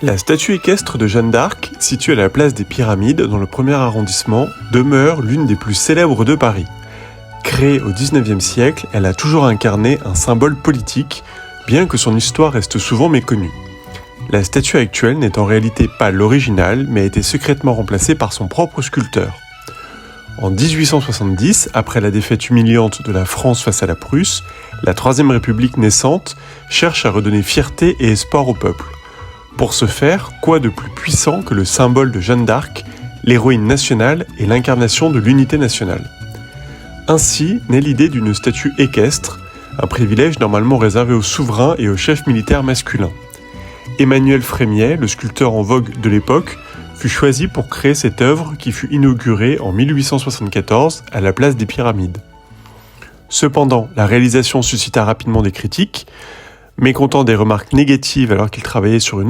La statue équestre de Jeanne d'Arc, située à la place des Pyramides dans le 1er arrondissement, demeure l'une des plus célèbres de Paris. Créée au XIXe siècle, elle a toujours incarné un symbole politique, bien que son histoire reste souvent méconnue. La statue actuelle n'est en réalité pas l'original, mais a été secrètement remplacée par son propre sculpteur. En 1870, après la défaite humiliante de la France face à la Prusse, la Troisième République naissante cherche à redonner fierté et espoir au peuple. Pour ce faire, quoi de plus puissant que le symbole de Jeanne d'Arc, l'héroïne nationale et l'incarnation de l'unité nationale. Ainsi naît l'idée d'une statue équestre, un privilège normalement réservé aux souverains et aux chefs militaires masculins. Emmanuel Frémiet, le sculpteur en vogue de l'époque, fut choisi pour créer cette œuvre qui fut inaugurée en 1874 à la place des Pyramides. Cependant, la réalisation suscita rapidement des critiques, mécontent des remarques négatives alors qu'il travaillait sur une